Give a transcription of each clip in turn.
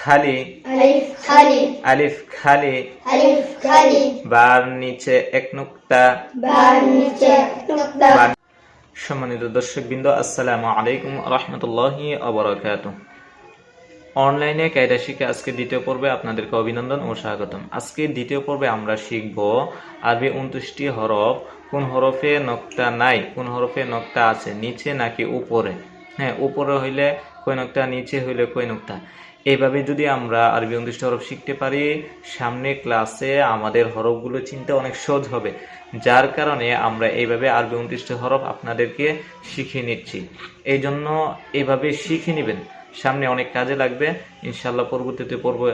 খালি, আলিফ খালি, বার নিচে এক নুক্তা। সম্মানিত দর্শকবৃন্দ, আসসালামু আলাইকুম রাহমাতুল্লাহি ওয়া বারাকাতুহু। অনলাইনে কায়দা শিখে আজকে দ্বিতীয় পর্বে আপনাদেরকে অভিনন্দন ও স্বাগতম। আজকে দ্বিতীয় পর্বে আমরা শিখব আরবি 29টি হরফ, কোন হরফে নক্তা নাই, কোন হরফে নক্তা আছে, নিচে নাকি উপরে। হ্যাঁ, উপরে হইলে কই নক্তা, নিচে হইলে কই নক্তা। এইভাবে যদি আমরা আরবি 29টি হরফ শিখতে পারি, সামনে ক্লাসে আমাদের হরফগুলো চিনতে অনেক সহজ হবে। যার কারণে আমরা এইভাবে আরবি 29টি হরফ আপনাদেরকে শিখিয়ে নিচ্ছি। এই জন্য এইভাবে শিখে নেবেন, সামনে অনেক কাজে লাগবে ইনশাল্লাহ। পরবর্তীতে পড়বে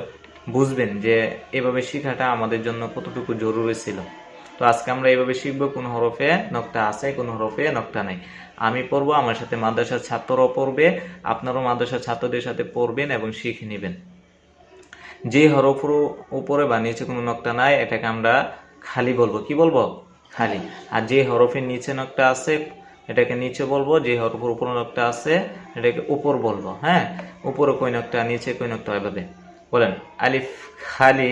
বুঝবেন যে এভাবে শেখাটা আমাদের জন্য কতটুকু জরুরি ছিল। তো আজকে আমরা এইভাবে শিখবো কোন হরফে নক্তা আছে, কোন হরফে নক্তা নাই। আমি পড়বো, আমার সাথে মাদ্রাসার ছাত্ররাও পড়বে, আপনারাও মাদ্রাসার ছাত্রদের সাথে পড়বেন এবং শিখে নেবেন। যে হরফের উপরে বা নিচে কোনো নক্তা নাই এটাকে আমরা খালি বলবো। কি বলবো? খালি। আর যে হরফের নিচে নক্তা আছে এটাকে নিচে বলবো, যে হরফের উপর নক্তা আছে এটাকে উপর বলবো। হ্যাঁ, উপরে কই নক্তা, নিচে কই নক্তা, এভাবে বলেন। আলিফ খালি,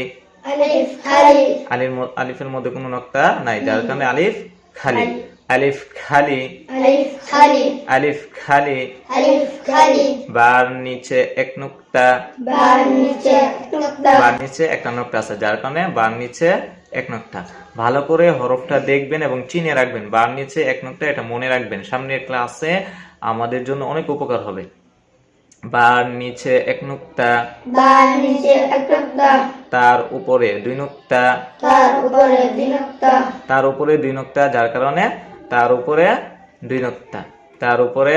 আলিফের মধ্যে কোনো নক্তা নাই, যার কারণে আলিফ খালি। আলিফ খালি, আলিফ খালি, বার নিচে এক নুক্তা, বার নিচে একটা নক্তা আছে, যার কারণে বার নিচে এক নক্তা। ভালো করে হরফটা দেখবেন এবং চিনে রাখবেন, বার নিচে এক নক্তা, এটা মনে রাখবেন, সামনের ক্লাসে আমাদের জন্য অনেক উপকার হবে। বার নিচে এক নুক্তা, তার উপরে দুই নুক্তা, তার উপরে দুই নুক্তা, যার কারণে তার উপরে দুই নুক্তা, তার উপরে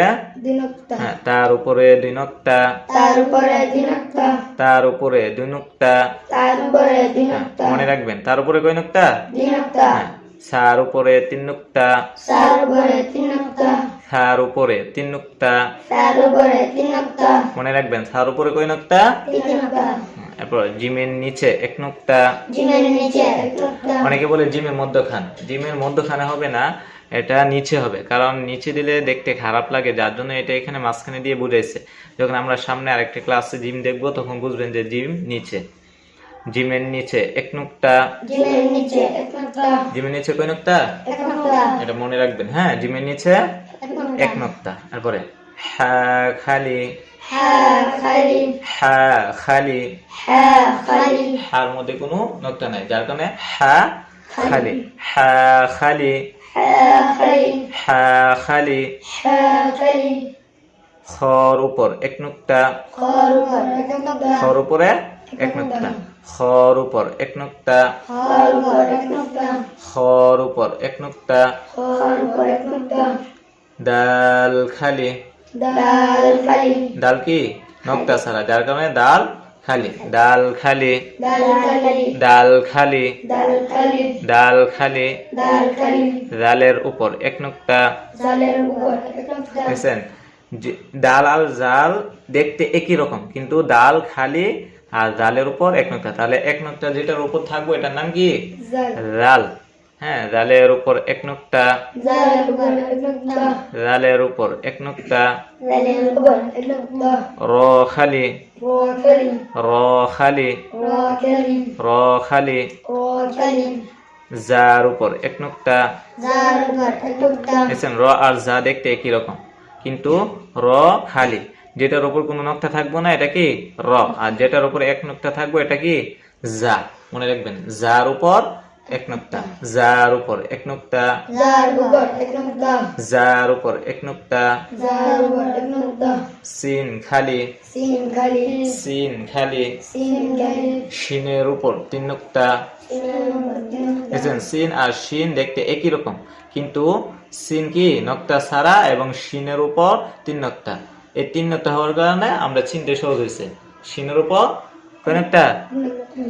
হ্যাঁ, তার উপরে দুই নুক্তা, তার উপরে দুই নুক্তা, মনে রাখবেন। তার উপরে কয় নুক্তা? হ্যাঁ, সার উপরে তিন নুক্তা, সার উপরে তিন নুক্তা, মনে রাখবেন। সার উপরে কয় নুক্তা? এরপর জিমের নিচে এক নুক্তা। অনেকে বলে জিমের মধ্যখান, জিমের মধ্যখানে হবে না, এটা নিচে হবে, কারণ নিচে দিলে দেখতে খারাপ লাগে, যার জন্য এটা এখানে মাঝখানে দিয়ে বুঝাইছে। যখন আমরা সামনে আরেকটা ক্লাসে জিম দেখবো তখন বুঝবেন যে জিম নিচে। জিমের নিচে এক নুক্তা, জিমের নিচে কয় নুক্তা? এটা মনে রাখবেন। হ্যাঁ, জিমের নিচে এক নুক্তা। তারপরে হা খালি, হা খালি, হার মধ্যে কোনো নক্তা নাই, যার কারণে হা খালি। হা খালি, হা খালি, খর উপর এক নুক্তা, খর উপরে এক নুক্তা, খর উপর এক নুক্তা, খর উপর এক নুক্তা। দাল খালি, দাল কি? নক্তা ছাড়া, যার কারণে দাল খালি। দাল খালি, দাল খালি, দাল খালি, জালের উপর এক নুক্তা। বুঝছেন? ডাল আর জাল দেখতে একই রকম, কিন্তু ডাল খালি আর জালের উপর এক নুক্তা। তাহলে এক নুক্তা যেটার উপর থাকবো এটার নাম কি? জাল। হ্যাঁ, জালের উপর এক নুক্তা, জালের উপর এক নুক্তা। র খালি, র খালি, র খালি, জার উপর এক নুক্তা। দেখছেন, র আর জা দেখতে একই রকম, কিন্তু র খালি। যেটার উপর কোনো নক্তা থাকবো না এটা কি? র। আর যেটার উপর এক নক্তা থাকবো এটা কি? জা। মনে রাখবেন, জার উপর এক নক্তা, জার উপর এক নক্তা, জার উপর এক নক্তা। সিন খালি, সিন খালি, শিনের উপর তিন নক্তা। দেখছেন, সিন আর শিন দেখতে একই রকম, কিন্তু সিন কি? নক্তা ছাড়া এবং শিনের উপর তিন নক্তা। এই তিন নক্তা হওয়ার কারণে আমরা চিনতে সহজ হয়েছে। শিনের উপর কয় নক্তা?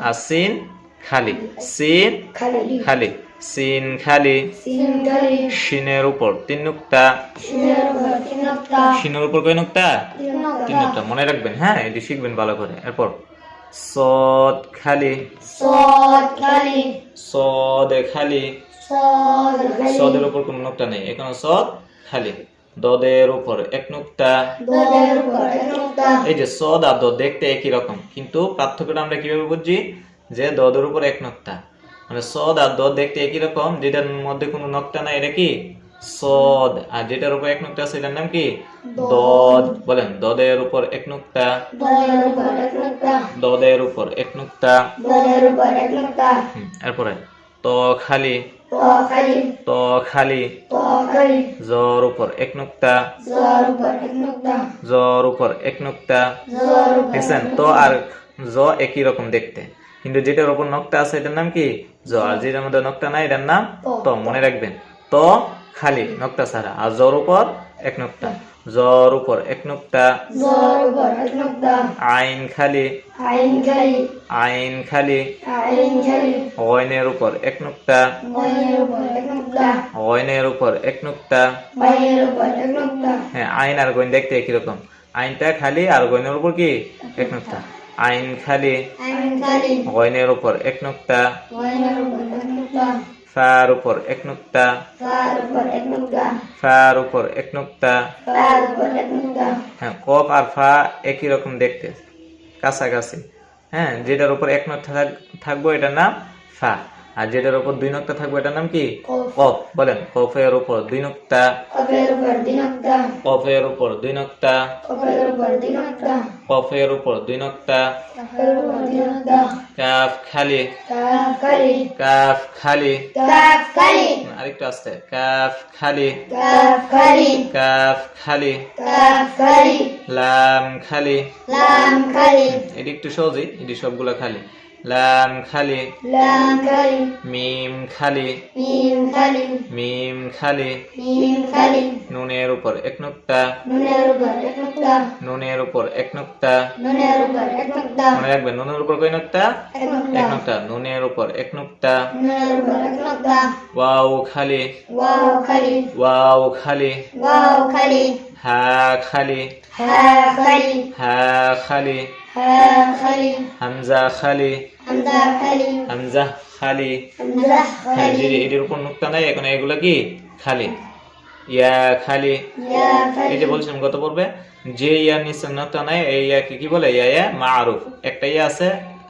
আর সিন খালি, সিন খালি, সিন খালি, শিনের উপর তিন নক্তা, শিনের উপর কয় নক্তা? তিন নক্তা। মনে রাখবেন। হ্যাঁ, এটি শিখবেন ভালো করে। এরপর সদ খালি, সদ খালি, সদের উপর কোন নক্তা নেই, এখানে সদ খালি। দদের উপর এক নুক্তা। দদের উপর এক নুক্তা। এই যে সদ আর দ দেখতে একই রকম, কিন্তু পার্থক্যটা আমরা কিভাবে বুঝছি? যে দদের উপর এক নুক্তা, মানে সদ আর দ দেখতে একই রকম, যেটার মধ্যে কোনো নক্তা নাই এটা কি সদ, আর যেটার উপর এক নুক্তা আছে এটার নাম কি দদ। বলেন দদের উপর এক নুক্তা। দদের উপর এক নুক্তা। দদের উপর এক নুক্তা। দদের উপর এক নুক্তা। এরপরে ত খালি। ত খালি। ত খালি। ত খালি। জর উপর এক নুক্তা। জর উপর এক নুক্তা। জর উপর এক নুক্তা। জর উপর দেখছেন তো আর জ একই রকম দেখতে, কিন্তু যেটার উপর নক্তা আছে এটার নাম কি জ, আর যেটার মধ্যে নক্তা নাই এটার নাম ত। মনে রাখবেন ত খালি নক্তা ছাড়া, আর জর উপর এক নুক্তা। জর উপর এক নুক্তা। জর উপর এক নুক্তা। আইন খালি। আইন খালি। আইন খালি। আইন খালি। গয়নের উপর এক নুক্তা। গয়নের উপর এক নুক্তা। গয়নের উপর এক নুক্তা। গয়নের উপর এক নুক্তা। হ্যাঁ, আইন আর গয়ন দেখতে একই রকম, আইনটা খালি আর গয়নের উপর কি এক নুক্তা। আইন খালি। আইন খালি। গয়নের উপর এক নুক্তা। গয়নের উপর এক নুক্তা। ফার উপর এক নুক্তা। ফার উপর এক নুক্তা। ফার উপর এক নুক্তা। ফার উপর এক নুক্তা। হ্যাঁ, কফ আর ফা একই রকম দেখতে, কাছাকাছি। হ্যাঁ, যেটার উপর এক নুক্তা থাকবো এটার নাম ফা, আর যেটার উপর দুই নুক্তা থাকবো এটার নাম কি কফ। কফ। বলেন কফের উপর দুই নুক্তা। কফের উপর দুই নুক্তা। কফের উপর দুই নুক্তা। কফের উপর দুই নুক্তা। কফের উপর দুই নুক্তা। কফের উপর দুই নুক্তা। কাফ খালি। কাফ খালি। কাফ খালি। কাফ খালি। আরেকটু আসতে, কাফ খালি। কাফ খালি। কাফ খালি। কাফ খালি। লাম খালি। লাম খালি। এটি একটু সহজই, এটি সবগুলা খালি। লাম খালি। লাম খালি। মিম খালি। মিম খালি। মিম খালি। মিম খালি। নুনের উপর এক নুক্তা। নুনের উপর এক নুক্তা। নুনের উপর এক নুক্তা। নুনের উপর এক নুক্তা। মনে রাখবেন নুনের উপর কয় নুক্তা? এক নুক্তা। এক নুক্তা। নুনের উপর এক নুক্তা। নুনের উপর এক নুক্তা। ওয়াও খালি। ওয়াও খালি। ওয়াও খালি। ওয়াও খালি। হা খালি। হা খালি। হা খালি। হা খালি। হামজা খালি। হামজা খালি। হামজা খালি। হামজা হ্যাঁ, খালি। যে এটির উপর নুক্তা নাই, এখন এগুলা কি খালি। ইয়া খালি। ইয়া খালি। এই যে বলছিলাম গত পর্বে, যে ইয়ার নিচে নুক্তা নাই এই ইয়াকে কি বলে? ইয়া ইয়া মারুফ। একটা ইয়া আছে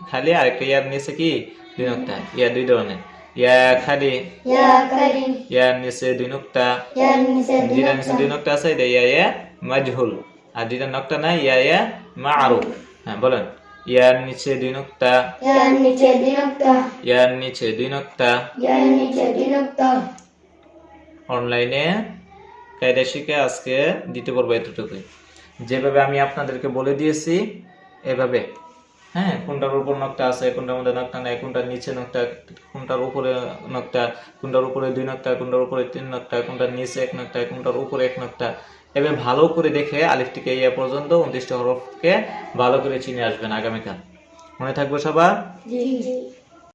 খালি, আর একটা ইয়ার নিচে কি দুই নুক্তা। ইয়া দুই ধরনের, ইয়া খালি। ইয়া খালি। ইয়ার নিচে দুই নুক্তা। ইয়ার নিচে দুই যেটা নিচে নুক্তা। দুই নুক্তা আছে এটা ইয়া ইয়া মাজহুল, আর যেটা নুক্তা নাই ইয়া ইয়া মারুফ। হ্যাঁ বলেন, ইয়ার নিচে দুই নুক্তা। ইয়ার নিচে দুই নুক্তা। ইয়ার নিচে দুই নুক্তা। ইয়ার নিচে দুই নুক্তা। অনলাইনে কায়দা শিখে আজকে দিতে পারবো এতটুকুই, যেভাবে আমি আপনাদেরকে বলে দিয়েছি এভাবে। হ্যাঁ, কোনটার উপর নকটা আছে, কোনটার মধ্যে নকটা নাই, কোনটার নিচে নকটা, কোনটার উপরে নকটা, কোনটার উপরে দুই নকটা, কোনটার উপরে তিন নকটা, কোনটার নিচে এক নকটা, কোনটার উপরে এক নকটা, এভাবে ভালো করে দেখে আলিফ থেকে ইয়া পর্যন্ত 29টা হরফকে ভালো করে চিনে আসবেন আগামীকাল। মনে থাকবে সবার? জি জি।